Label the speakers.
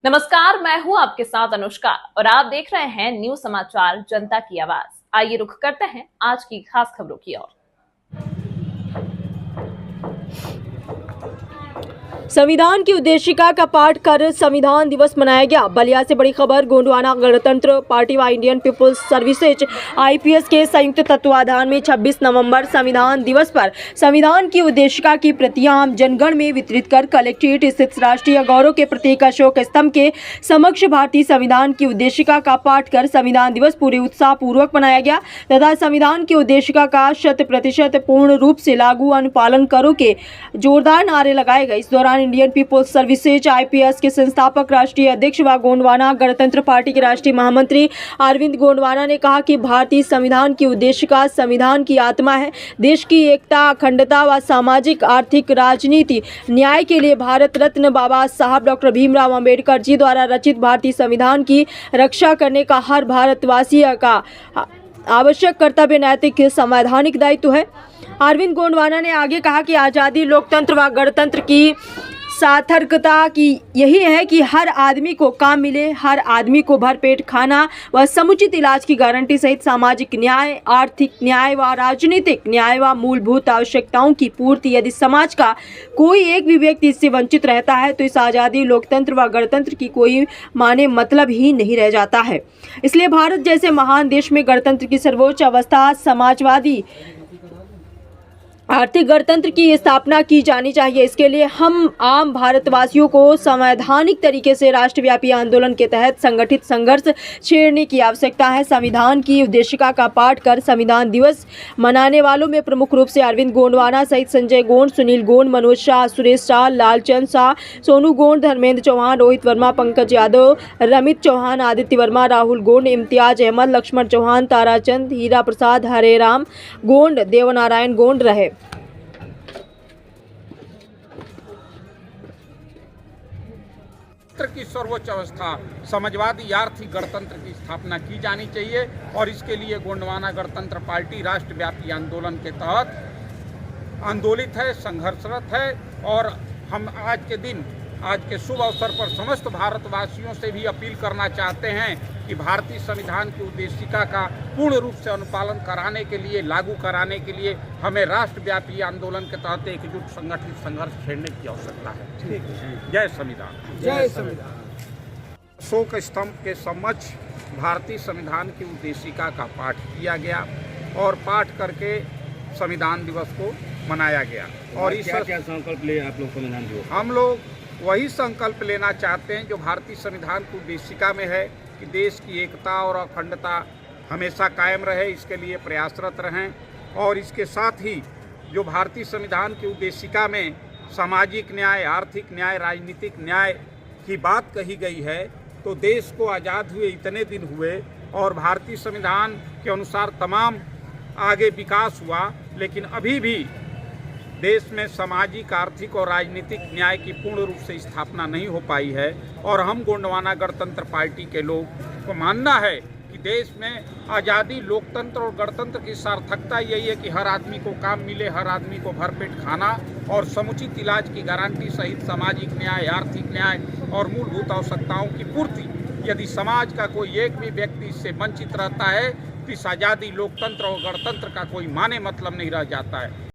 Speaker 1: नमस्कार, मैं हूं आपके साथ अनुष्का और आप देख रहे हैं न्यूज समाचार जनता की आवाज। आइए रुख करते हैं आज की खास खबरों की ओर।
Speaker 2: संविधान की उद्देशिका का पाठ कर संविधान दिवस मनाया गया। बलिया से बड़ी खबर। गोंडवाना गणतंत्र पार्टी व इंडियन पीपुल्स सर्विसेज आईपीएस के संयुक्त तत्वाधान में 26 नवंबर संविधान दिवस पर संविधान की उद्देशिका की प्रतियां आम जनगण में वितरित कर कलेक्ट्रेट स्थित राष्ट्रीय गौरव के प्रतीक अशोक स्तंभ के समक्ष भारतीय संविधान की उद्देशिका का पाठ कर संविधान दिवस पूरे उत्साह पूर्वक मनाया गया तथा संविधान की उद्देशिका का 100% पूर्ण रूप से लागू अनुपालन करो के जोरदार नारे लगाए गए। इस दौरान इंडियन पीपुल्स सर्विसेज आईपीएस के संस्थापक राष्ट्रीय अध्यक्ष व गोंडवाना गणतंत्र पार्टी के राष्ट्रीय महामंत्री अरविंद गोंडवाना ने कहा कि भारतीय संविधान की उद्देशिका संविधान की आत्मा है। देश की एकता, अखंडता व सामाजिक, आर्थिक, राजनीति, न्याय के लिए भारत रत्न बाबा साहब डॉक्टर भीमराव अंबेडकर जी द्वारा रचित भारतीय संविधान की रक्षा करने का हर भारतवासी का आवश्यक कर्तव्य, नैतिक, संवैधानिक दायित्व है। अरविंद गोंडवाना ने आगे कहा कि आज़ादी, लोकतंत्र व गणतंत्र की सार्थकता की यही है कि हर आदमी को काम मिले, हर आदमी को भरपेट खाना व समुचित इलाज की गारंटी सहित सामाजिक न्याय, आर्थिक न्याय व राजनीतिक न्याय व मूलभूत आवश्यकताओं की पूर्ति। यदि समाज का कोई एक भी व्यक्ति इससे वंचित रहता है तो इस आज़ादी, लोकतंत्र व गणतंत्र की कोई माने मतलब ही नहीं रह जाता है। इसलिए भारत जैसे महान देश में गणतंत्र की सर्वोच्च अवस्था समाजवादी आर्थिक गणतंत्र की स्थापना की जानी चाहिए। इसके लिए हम आम भारतवासियों को संवैधानिक तरीके से राष्ट्रव्यापी आंदोलन के तहत संगठित संघर्ष छेड़ने की आवश्यकता है। संविधान की उद्देशिका का पाठ कर संविधान दिवस मनाने वालों में प्रमुख रूप से अरविंद गोंडवाना सहित संजय गोंड, सुनील गोंड, मनोज शाह, सुरेश शाह, लालचंद शाह, सोनू गोंड, धर्मेंद्र चौहान, रोहित वर्मा, पंकज यादव, रमित चौहान, आदित्य वर्मा, राहुल गोंड, इम्तियाज अहमद, लक्ष्मण चौहान, ताराचंद, हीरा प्रसाद, हरेराम गोंड, देवनारायण गोंड रहे।
Speaker 3: की सर्वोच्च अवस्था समाजवादी आर्थिक गणतंत्र की स्थापना की जानी चाहिए और इसके लिए गोंडवाना गणतंत्र पार्टी राष्ट्रव्यापी आंदोलन के तहत आंदोलित है, संघर्षरत है। और हम आज के शुभ अवसर पर समस्त भारतवासियों से भी अपील करना चाहते हैं कि भारतीय संविधान की उद्देशिका का पूर्ण रूप से अनुपालन कराने के लिए, लागू कराने के लिए हमें राष्ट्रव्यापी आंदोलन के तहत एकजुट संगठित संघर्ष छेड़ने की आवश्यकता है। जय संविधान।
Speaker 4: जय संविधान।
Speaker 3: अशोक स्तंभ के समक्ष भारतीय संविधान की उद्देशिका का पाठ किया गया और पाठ करके संविधान दिवस को मनाया गया। और इस
Speaker 4: क्या संकल्प ले आप लोग संविधान दिवस?
Speaker 3: हम लोग वही संकल्प लेना चाहते हैं जो भारतीय संविधान की उद्देशिका में है कि देश की एकता और अखंडता हमेशा कायम रहे, इसके लिए प्रयासरत रहें। और इसके साथ ही जो भारतीय संविधान की उद्देशिका में सामाजिक न्याय, आर्थिक न्याय, राजनीतिक न्याय की बात कही गई है, तो देश को आज़ाद हुए इतने दिन हुए और भारतीय संविधान के अनुसार तमाम आगे विकास हुआ, लेकिन अभी भी देश में सामाजिक, आर्थिक और राजनीतिक न्याय की पूर्ण रूप से स्थापना नहीं हो पाई है। और हम गोंडवाना गणतंत्र पार्टी के लोग को मानना है कि देश में आज़ादी, लोकतंत्र और गणतंत्र की सार्थकता यही है कि हर आदमी को काम मिले, हर आदमी को भरपेट खाना और समुचित इलाज की गारंटी सहित सामाजिक न्याय, आर्थिक न्याय और मूलभूत आवश्यकताओं की पूर्ति। यदि समाज का कोई एक भी व्यक्ति इससे वंचित रहता है तो इस आज़ादी, लोकतंत्र और गणतंत्र का कोई माने मतलब नहीं रह जाता है।